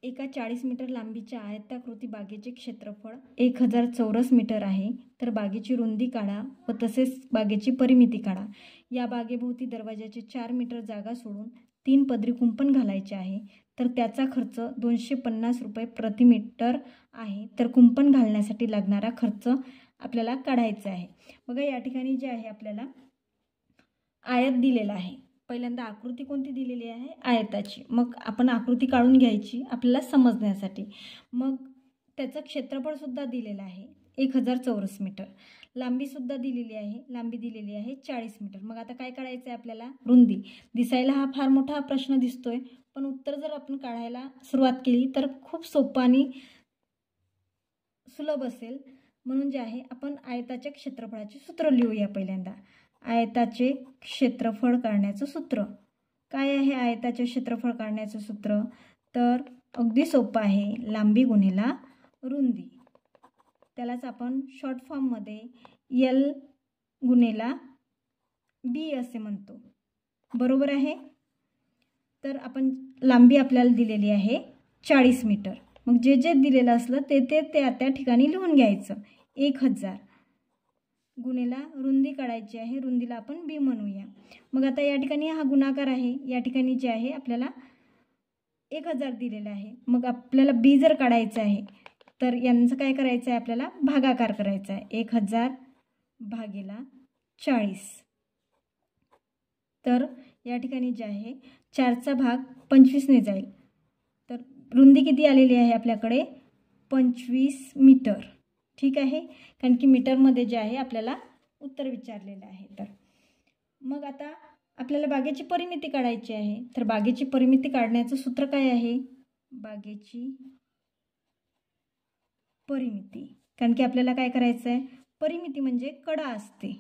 एका 40 मीटर लांबीच्या आयताकृती बागेचे क्षेत्रफळ 1000 चौरस मीटर आहे. तर बागेची रुंदी काढा व तसेच बागेची परिमिती काढा. या बागेभोवती दरवाजाचे 4 मीटर जागा सोडून 3 पदरी कुंपण घालायचे आहे. तर त्याचा खर्च 250 रुपये प्रति मीटर आहे. तर कुंपण घालण्यासाठी लागणारा खर्च आपल्याला काढायचा आहे. बघा या ठिकाणी जे आहे आपल्याला आयत दिलेला आहे. पहिल्यांदा आकृती कोणती दिलेली आहे? आयताची. मग आपण आकृती काढून घ्यायची आपल्याला समजण्यासाठी. मग त्याचं क्षेत्रफळ सुद्धा दिलेलं आहे 1000 चौरस मीटर. लांबी सुद्धा दिलेली आहे. लांबी दिलेली आहे 40 मीटर. मग आता काय काढायचं आहे आपल्याला? रुंदी. दिसायला हा फार मोठा प्रश्न दिसतोय, पण उत्तर जर आपण काढायला सुरुवात केली तर खूप सोपं आणि सुलभ असेल. म्हणून जे आहे आपण आयताच्या क्षेत्रफळाचे सूत्र लिहूया. पहिल्यांदा आयताचे क्षेत्रफळ काढण्याचं सूत्र काय आहे? आयताचे क्षेत्रफळ काढण्याचं सूत्र तर अगदी सोपं आहे. लांबी गुणिला रुंदी. त्यालाच आपण शॉर्ट फॉर्ममध्ये L गुणिला B असे म्हणतो. बरोबर आहे. तर आपण लांबी आपल्याला दिलेली आहे 40 मीटर. मग जे जे दिलेलं असलं ते त्या ठिकाणी लिहून घ्यायचं. 1000 गुणिला रुंदी काढायची आहे. रुंदीला आपण B म्हणूया. मग आता या ठिकाणी हा गुणाकार आहे. या ठिकाणी जे आहे आपल्याला 1000 दिलेलं आहे. मग आपल्याला B जर काढायचं आहे तर यांचं काय करायचं आहे? आपल्याला भागाकार करायचा आहे. 1000 भागिला 40. तर या ठिकाणी जे आहे 4चा भाग 25 ने जाईल. तर रुंदी किती आलेली आहे आपल्याकडे? 25 मीटर. ठीक आहे. कारण की मीटरमध्ये जे आहे आपल्याला उत्तर विचारलेलं आहे. तर मग आता आपल्याला बागेची परिमिती काढायची आहे. तर बागेची परिमिती काढण्याचं सूत्र काय आहे? बागेची परिमिती. कारण की आपल्याला काय करायचं आहे? परिमिती म्हणजे कडा असते.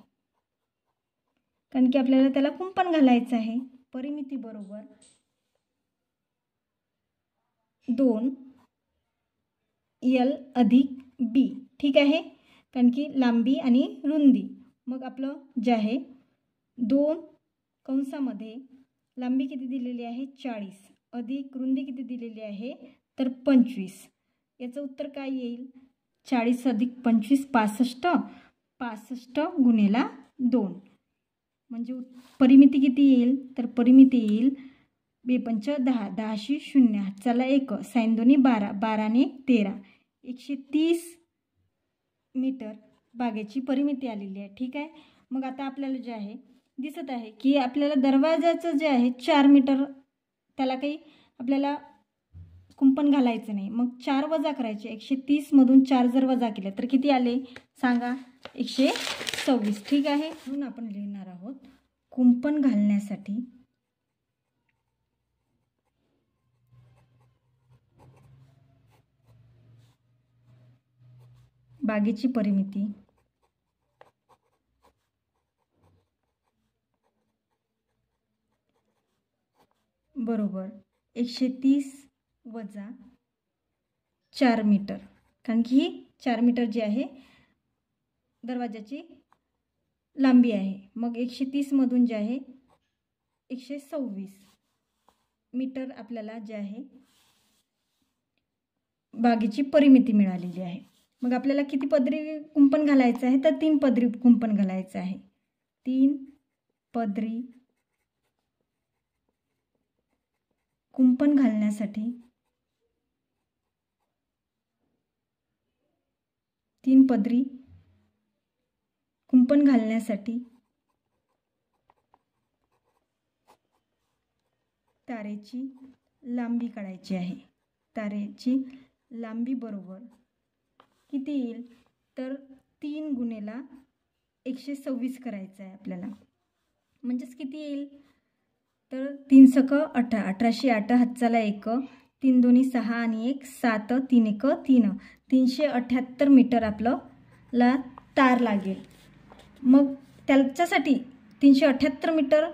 कारण की आपल्याला त्याला कुंपण घालायचं आहे. परिमिती बरोबर 2L अधिक B. ठीक आहे. कारण की लांबी आणि रुंदी. मग आपलं जे आहे 2 कंसामध्ये लांबी किती दिलेली आहे? 40 अधिक रुंदी किती दिलेली आहे? तर 25. याचं उत्तर काय येईल? 40 अधिक 25 65. 65 गुणिला 2 म्हणजे परिमिती किती येईल? तर परिमिती येईल 2×5 10. 10शी 0. चला 1 साइन 2 12. 12 ने 13. 130 मीटर बागेची परिमिती आलेली आहे. ठीक आहे. मग आता आपल्याला जे आहे दिसत आहे की आपल्याला दरवाजाचं जे आहे 4 मीटर त्याला काही आपल्याला कुंपण घालायचं नाही. मग 4 वजा करायचे. 130 मधून 4 जर वजा केले तर किती आले सांगा? 126. ठीक आहे. म्हणून आपण लिहिणार आहोत कुंपण घालण्यासाठी बागेची परिमिती बरोबर 130 वजा 4 मीटर. कारण की ही 4 मीटर जी आहे दरवाजाची लांबी आहे. मग 130 मधून जे आहे 126 मीटर आपल्याला जे आहे बागेची परिमिती मिळालेली आहे. मग आपल्याला किती पदरी कुंपण घालायचं आहे? तर 3 पदरी कुंपण घालायचं आहे. 3 पदरी कुंपण घालण्यासाठी 3 पदरी कुंपण घालण्यासाठी तारेची लांबी काढायची आहे. तारेची लांबी बरोबर किती येईल? तर 3 गुणिला 126 करायचं आहे आपल्याला. म्हणजेच किती येईल? तर 3 सक 18. 18शी 8 हातचाला 1. 3 दोन्ही 6 आणि 1 7. 3 1 3. 378 मीटर आपल्याला तार लागेल. मग त्याच्यासाठी 378 मीटर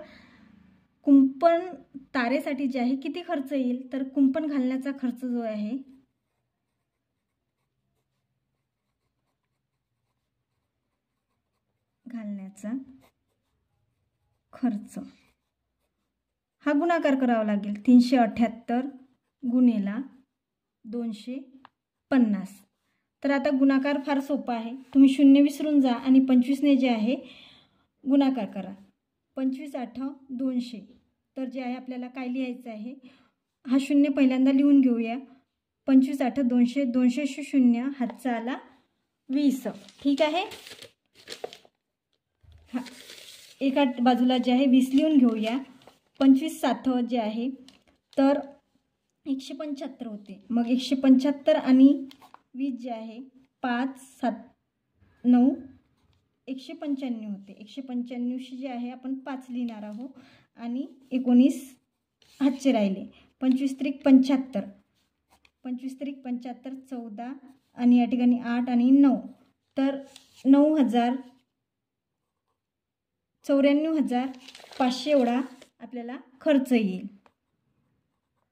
कुंपण तारेसाठी जे आहे किती खर्च येईल? तर कुंपण घालण्याचा खर्च जो आहे घालण्याचा खर्च हा गुणाकार करावा लागेल. 378 गुणेला 250. तर आता गुणाकार फार सोपा आहे. तुम्ही 0 विसरून जा आणि 25ने जे आहे गुणाकार करा. 25 8 200. तर जे आहे आपल्याला काय लिहायचं आहे, हा 0 पहिल्यांदा लिहून घेऊया. 25 8 200, 200 0 हातचा आला 20. ठीक आहे. हा एका बाजूला जे आहे 20 लिहून घेऊया. 25 7 जे आहे तर 175 होते. मग 175 आणि 20 जे आहे 5 7 9 195 होते. 195 जे आहे आपण 5 लिहिणार आहोत आणि 19 हातचे राहिले. 25 त्रिक 75, 25 त्रिक 75 14 आणि या ठिकाणी 8 आणि 9. तर 94,500 एवढा आपल्याला खर्च येईल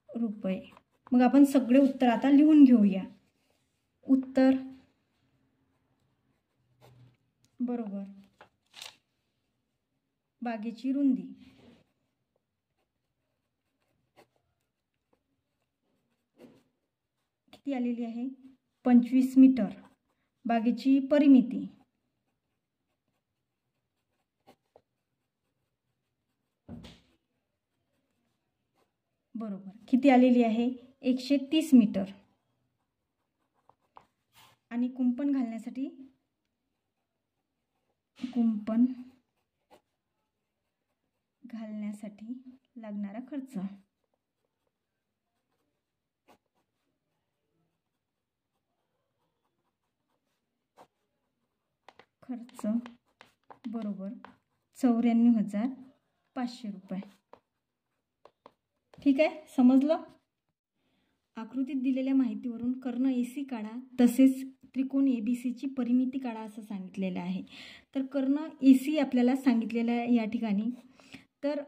रुपये. मग आपण सगळे उत्तर आता लिहून घेऊया. उत्तर बरोबर बागेची रुंदी किती आलेली आहे 25 मीटर. बागेची परिमिती बरोबर किती आलेली आहे 130 मीटर. आणि कुंपण घालण्यासाठी लागणारा खर्च बरोबर 94,500 रुपये. ठीक आहे, समजलं. आकृतीत दिलेल्या माहितीवरून कर्ण AC काढा तसेच त्रिकोण ABCची परिमिती काढा असं सांगितलेलं आहे. तर कर्ण AC आपल्याला सांगितलेलं आहे या ठिकाणी. तर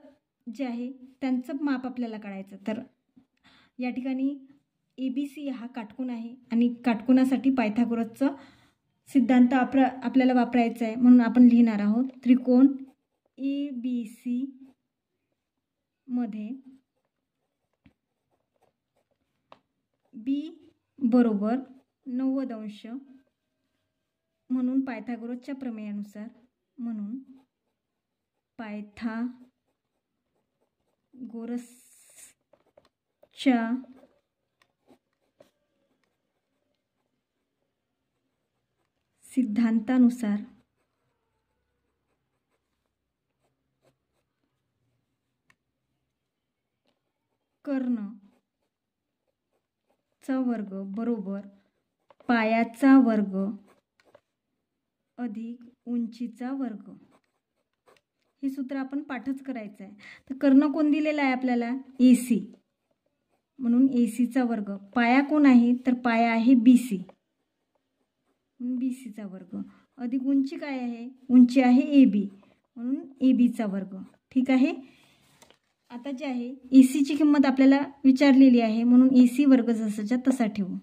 जे आहे त्यांचं माप आपल्याला काढायचं. तर या ठिकाणी ABC हा काटकोन आहे आणि काटकोनासाठी पायथागोरसचा सिद्धांत आपल्याला वापरायचा आहे. म्हणून आपण लिहिणार आहोत त्रिकोण ABC मध्ये B बरोबर 90 अंश म्हणून पायथागोरसच्या प्रमेयानुसार सिद्धांतानुसार कर्ण चा वर्ग बरोबर पायाचा वर्ग अधिक उंचीचा वर्ग. हे सूत्र आपण पाठच करायचं आहे. तर कर्ण कोण दिलेला आहे आपल्याला AC, म्हणून ACचा वर्ग. पाया कोण आहे तर पाया आहे BC, म्हणून BCचा वर्ग अधिक उंची काय आहे, उंची आहे AB, म्हणून ABचा वर्ग. ठीक आहे. आता जे आहे ACची किंमत आपल्याला विचारलेली आहे म्हणून AC वर्ग जसाच्या तसा ठेवू.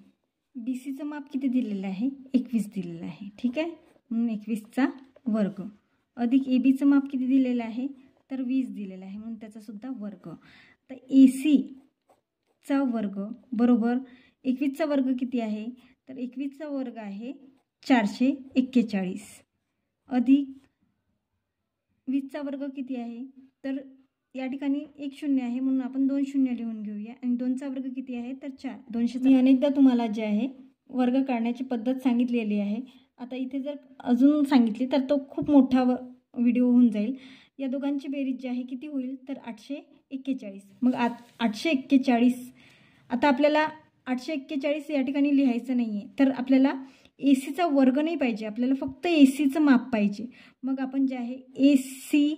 BCचं माप किती दिलेलं आहे 21 दिलेलं आहे. ठीक आहे, म्हणून 21चा वर्ग अधिक ABचं माप किती दिलेलं आहे तर 20 दिलेलं आहे म्हणून त्याचा सुद्धा वर्ग. तर ACचा वर्ग बरोबर 21चा वर्ग किती आहे तर 21चा वर्ग आहे 441 अधिक 20चा वर्ग किती आहे तर या ठिकाणी 1 शून्य आहे म्हणून आपण 2 शून्य लिहून घेऊया. आणि 2चा वर्ग किती आहे तर 4. 200. मी अनेकदा तुम्हाला जे आहे वर्ग काढण्याची पद्धत सांगितलेली आहे. आता इथे जर अजून सांगितली तर तो खूप मोठा व्हिडिओ होऊन जाईल. या दोघांची बेरीज जी आहे किती होईल तर 841. मग 841 आता आपल्याला 841 या ठिकाणी लिहायचं नाही आहे. तर आपल्याला ACचा वर्ग नाही पाहिजे, आपल्याला फक्त ACचं माप पाहिजे. मग आपण जे आहे AC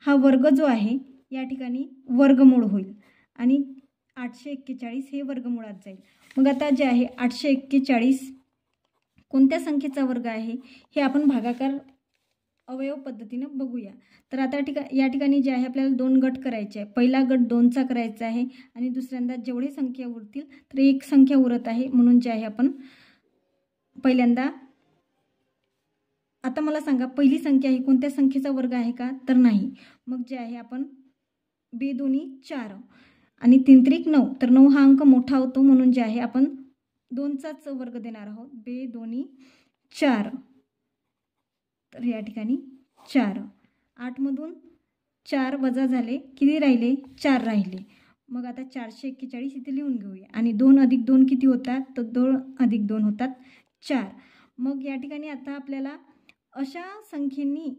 हा वर्ग जो आहे या ठिकाणी वर्गमूळ होईल आणि 841 हे वर्गमुळात जाईल. मग आता जे आहे 841 कोणत्या संख्येचा वर्ग आहे हे आपण भागाकार अवयव पद्धतीने बघूया. तर आता या ठिकाणी जे आहे आपल्याला 2 गट करायचे आहे. पहिला गट 2चा करायचा आहे आणि दुसऱ्यांदा जेवढे संख्या उरतील तर एक संख्या उरत आहे म्हणून जे आहे आपण पहिल्यांदा आता मला सांगा पहिली संख्या ही कोणत्या संख्येचा वर्ग आहे का? तर नाही. मग जे आहे आपण बेदोनी 4 आणि 3 त्रिक 9, तर 9 हा अंक मोठा होतो म्हणून जे आहे आपण 2चाच वर्ग देणार आहोत. बेदोनी 4, तर या ठिकाणी 4. 8 मधून 4 वजा झाले, किती राहिले? 4 राहिले. मग आता 441 इथे लिहून घेऊया आणि 2 अधिक 2 किती होतात? तर 2 अधिक 2 होतात 4. मग या ठिकाणी आता आपल्याला अशा संख्येनी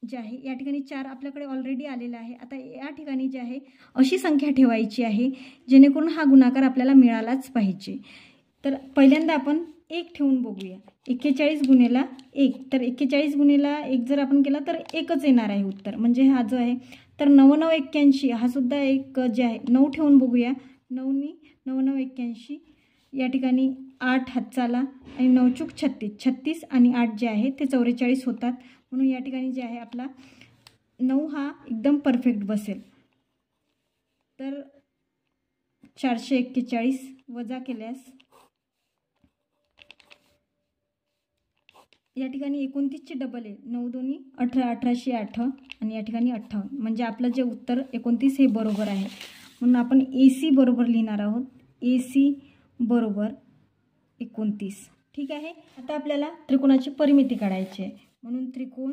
जे आहे या ठिकाणी 4 आपल्याकडे ऑलरेडी आलेला आहे. आता या ठिकाणी जे आहे अशी संख्या ठेवायची आहे जेणेकरून हा गुणाकार आपल्याला मिळालाच पाहिजे. तर पहिल्यांदा आपण 1 ठेवून बघूया. 41 गुणेला 1, तर 41 गुणेला 1 जर आपण केला तर 1च येणार आहे उत्तर. म्हणजे हा जो आहे तर 9 9 81 हा सुद्धा एक जे आहे 9 ठेवून बघूया. 9 नी 9 9 81, या ठिकाणी 8 हातचाला आणि 9 चूक 36, 36 आणि 8 जे आहे ते 44 होतात. म्हणून या ठिकाणी जे आहे आपला 9 हा एकदम परफेक्ट बसेल. तर 441 वजा केल्यास या ठिकाणी 29चे डबल आहे. 9 दोन्ही 18, 1808 आणि या ठिकाणी 58, म्हणजे आपलं जे उत्तर 29 हे बरोबर आहे. म्हणून आपण AC बरोबर लिहिणार आहोत. AC बरोबर 29. ठीक आहे. आता आपल्याला त्रिकोणाची परिमिती काढायची आहे. म्हणून त्रिकोण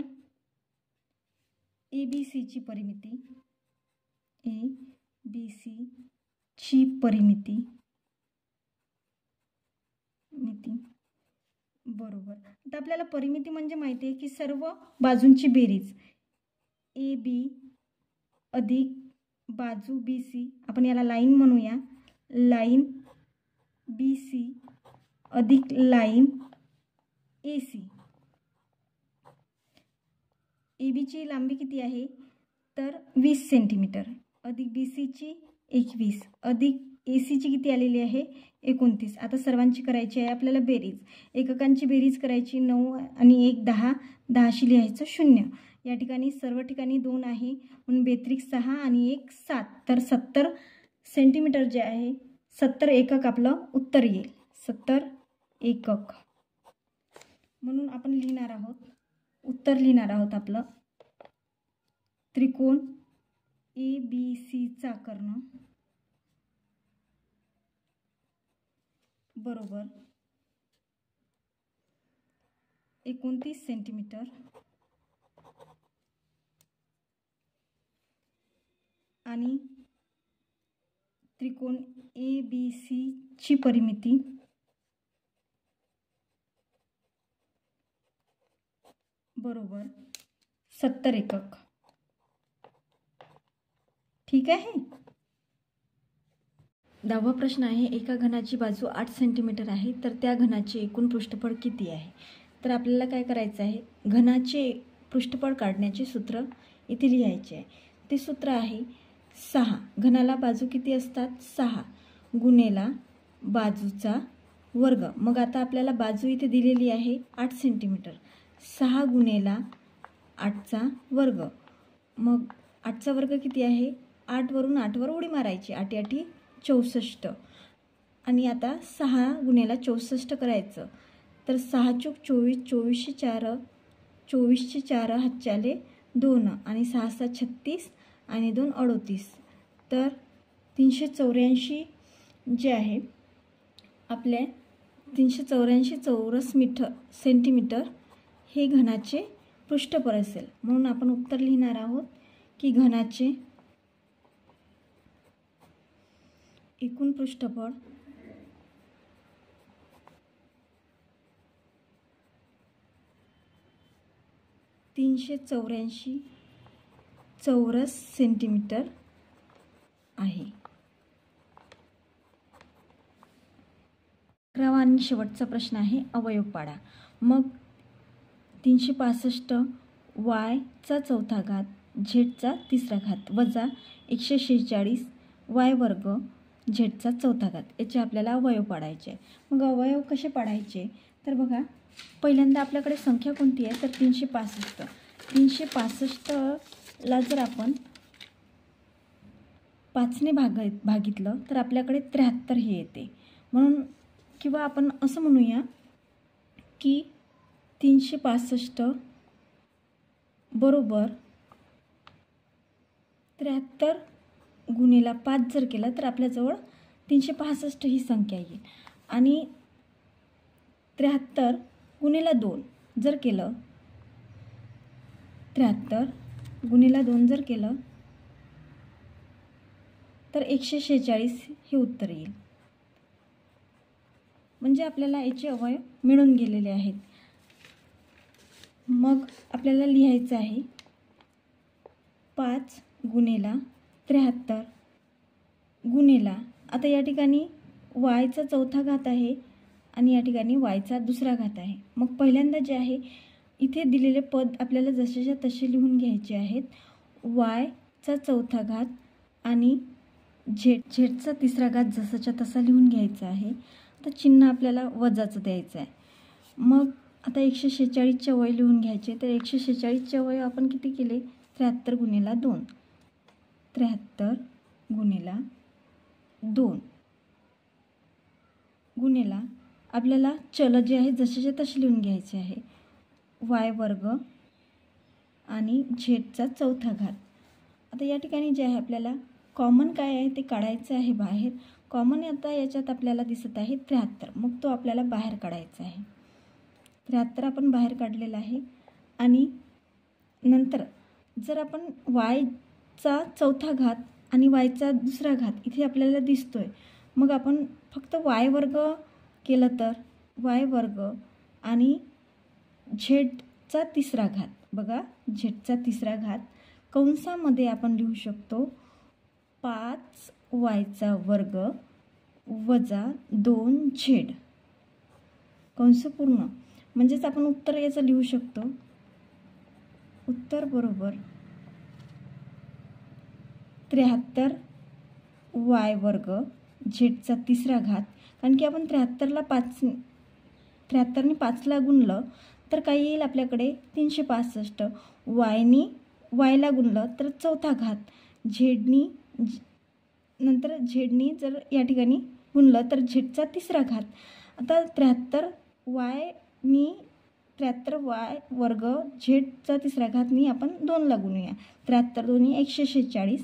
ABC ची परिमिती, ABC ची परिमिती बरोबर. आता आपल्याला परिमिती म्हणजे माहिती आहे की सर्व बाजूंची बेरीज AB अधिक बाजू BC, आपण याला लाईन म्हणूया, लाईन BC अधिक लाईन AC. AB ची लांबी किती आहे? तर 20 सेंटीमीटर अधिक BC ची 21 अधिक AC ची किती आलेली आहे? 29. आता सर्वांची करायची आहे आपल्याला बेरीज. एककांची बेरीज करायची. 9 आणि 1 10, 10शी लिहायचं 0. या ठिकाणी सर्व ठिकाणी 2 आहे म्हणून 42 6 आणि 1 7, तर 70 सेंटीमीटर जे आहे 70 एकक आपलं उत्तर येईल. 70 एकक. म्हणून आपण लिहिणार आहोत, उत्तर लिहिणार आहोत आपलं त्रिकोण ABC चा कर्ण बरोबर 29 सेंटीमीटर आणि त्रिकोण ABC ची परिमिती बरोबर 70 एकक. ठीक आहे. 10वा प्रश्न आहे, एका घनाची बाजू 8 सेंटीमीटर आहे तर त्या घनाचे एकूण पृष्ठफळ किती आहे? तर आपल्याला काय करायचं आहे, घनाचे पृष्ठफळ काढण्याचे सूत्र इथे लिहायचे आहे. ते सूत्र आहे 6. घनाला बाजू किती असतात? 6 गुणेला बाजूचा वर्ग. मग आता आपल्याला बाजू इथे दिलेली आहे 8 सेंटीमीटर. 6 गुणेला 8चा वर्ग. मग 8चा वर्ग किती आहे? 8 वरून 8 वर उडी मारायची. 8 8 64 आणि आता 6 गुणेला 64 करायचं. तर 6 चूक 24, 24शी 4, 24चे 4 हातचे आले 2 आणि 6 6 36 आणि 2 38. तर 384 जे आहे आपल्या 384 चौरस सेंटीमीटर हे घनाचे पृष्ठफळ असेल. म्हणून आपण उत्तर लिहिणार आहोत की घनाचे एकूण पृष्ठफळ ,384 चौरस सेंटीमीटर आहे. 11वा आणि शेवटचा प्रश्न आहे, अवयव पाडा. मग 365 y चा चौथा घात झेडचा तिसरा घात वजा 146 y वर्ग झेडचा चौथा घात याचे आपल्याला अवयव पाडायचे. मग अवयव कसे पाडायचे? तर बघा, पहिल्यांदा आपल्याकडे संख्या कोणती आहे? तर 365. 365ला जर आपण 5ने भागितलं तर आपल्याकडे 73 हे येते. म्हणून किंवा आपण असं म्हणूया की 365 बरोबर 73 गुणिला 5 जर केलं तर आपल्याजवळ 365 ही संख्या येईल. आणि 73 गुणिला 2 जर केलं, 73 गुणिला 2 जर केलं तर 146 हे उत्तर येईल. म्हणजे आपल्याला याचे अवयव मिळून गेलेले आहेत. मग आपल्याला लिहायचं आहे 5 गुणिला 73 गुणिला, आता या ठिकाणी वायचा चौथा घात आहे आणि या ठिकाणी वायचा दुसरा घात आहे. मग पहिल्यांदा जे आहे इथे दिलेले पद आपल्याला जसेच्या तसे लिहून घ्यायचे आहेत. वायचा चौथा घात आणि झेडचा तिसरा घात जसाच्या तसा लिहून घ्यायचा आहे. तर चिन्ह आपल्याला वजाचं द्यायचं आहे. मग आता 146चे अवयव लिहून घ्यायचे. तर 146चे अवयव आपण किती केले? 73 गुणिला 2, 73 गुणिला 2 गुणिला आपल्याला चल जे आहे जसेच्या तसे लिहून घ्यायचे आहे. वाय वर्ग आणि झेडचा चौथा घात. आता या ठिकाणी जे आहे आपल्याला कॉमन काय आहे ते काढायचं आहे बाहेर. कॉमन आता याच्यात आपल्याला दिसत आहे 73, मग तो आपल्याला बाहेर काढायचा आहे. 73 आपण बाहेर काढलेला आहे. आणि नंतर जर आपण वायचा चौथा घात आणि वायचा दुसरा घात इथे आपल्याला दिसतोय, मग आपण फक्त वाय वर्ग केलं तर वाय वर्ग आणि झेडचा तिसरा घात, बघा झेडचा तिसरा घात कंसामध्ये आपण लिहू शकतो 5 वायचा वर्ग वजा 2 झेड कंस पूर्ण. म्हणजेच आपण उत्तर याचं लिहू शकतो. उत्तर बरोबर 73 वाय वर्ग झेडचा तिसरा घात. कारण की आपण 73ला 73ने 5ला गुणलं तर काय येईल आपल्याकडे 365. वायला गुणलं तर चौथा घात, नंतर झेडनी जर या ठिकाणी गुणलं तर झेडचा तिसरा घात. आता 73 वाय वर्ग झेडचा तिसरा घातनी आपण 2ला गुणूया. 73 दोन्ही 146.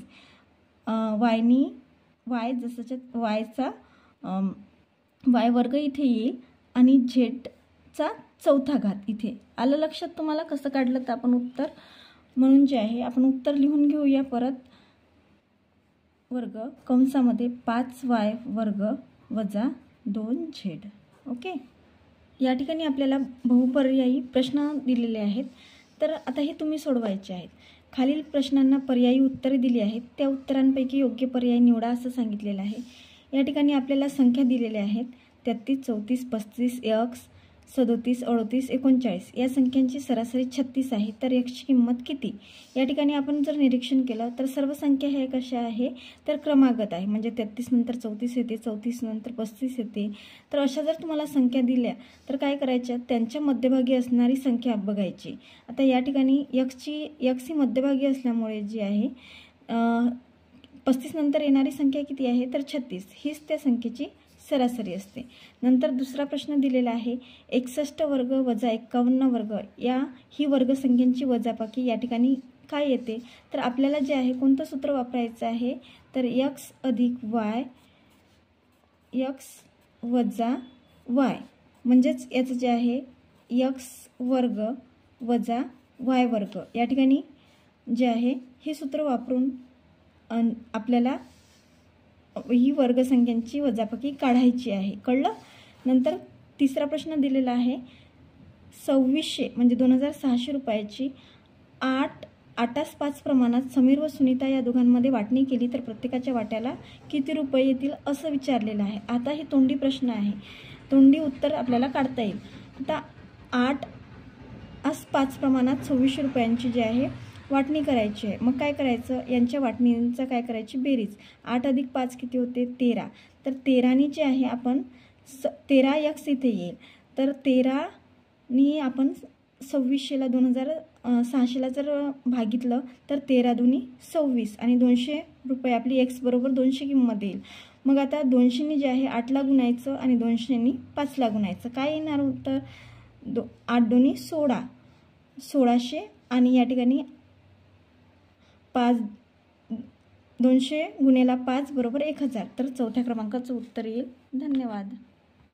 वाय जसंच्या वायचा वाय वर्ग इथे येईल आणि झेडचा चौथा घात इथे आलं. लक्षात तुम्हाला कसं काढलं तर आपण उत्तर. म्हणून जे आहे आपण उत्तर लिहून घेऊया परत. वर्ग कंसामध्ये 5 वाय वर्ग वजा 2 झेड. ओके. या ठिकाणी आपल्याला बहुपर्यायी प्रश्न दिलेले आहेत. तर आता हे तुम्ही सोडवायचे आहेत. खालील प्रश्नांना पर्यायी उत्तरे दिली आहेत. त्या उत्तरांपैकी योग्य पर्याय निवडा असं सांगितलेलं आहे. या ठिकाणी आपल्याला संख्या दिलेल्या आहेत 33, 34, 35, x 37, 38, 39 या संख्यांची सरासरी 36 आहे. तर x ची किंमत किती? या ठिकाणी आपण जर निरीक्षण केलं तर सर्व संख्या हे कशा आहे तर क्रमागत आहे. म्हणजे 33 नंतर 34 येते, 34 नंतर 35 येते. तर अशा जर तुम्हाला संख्या दिल्या तर काय करायच्या, त्यांच्या मध्यभागी असणारी संख्या बघायची. आता या ठिकाणी x ही मध्यभागी असल्यामुळे जी आहे 35 नंतर येणारी संख्या किती आहे तर 36, हीच त्या संख्येची सरासरी असते. नंतर दुसरा प्रश्न दिलेला आहे 61 वर्ग वजा 51 वर्ग ही वर्गसंख्यांची वजाबाकी या ठिकाणी काय येते. तर आपल्याला जे आहे कोणतं सूत्र वापरायचं आहे तर x अधिक y x वजा y, म्हणजेच याचं जे आहे x वर्ग वजा y वर्ग या ठिकाणी जे आहे हे सूत्र वापरून आपल्याला ही वर्गसंख्यांची वजाबाकी काढायची आहे. कळलं. नंतर तिसरा प्रश्न दिलेला आहे 2600 म्हणजे 2600 रुपयाची 8:5 प्रमाणात समीर व सुनीता या दोघांमध्ये वाटणी केली तर प्रत्येकाच्या वाट्याला किती रुपये येतील असं विचारलेलं आहे. आता हे तोंडी प्रश्न आहे. तोंडी उत्तर आपल्याला काढता येईल. आता 8:5 प्रमाणात 2600 रुपयांची जी आहे वाटणी करायची आहे. मग काय करायचं, यांच्या वाटणींचा काय करायची बेरीज. 8 अधिक 5 किती होते 13. तर 13नी जे आहे आपण 13x इथे येईल. तर 13नी आपण 2600ला 2600ला जर भागितलं तर 13 दुनी 26 आणि 200 रुपये आपली x बरोबर 200 किंमत येईल. मग आता 200नी जे आहे 8ला गुणायचं आणि 200नी 5ला गुणायचं. काय येणार होतं 8 दुनी 16, 1600 आणि या ठिकाणी 200 गुणिले 5 बरोबर 1000. तर चौथ्या क्रमांकाचं उत्तर येईल. धन्यवाद.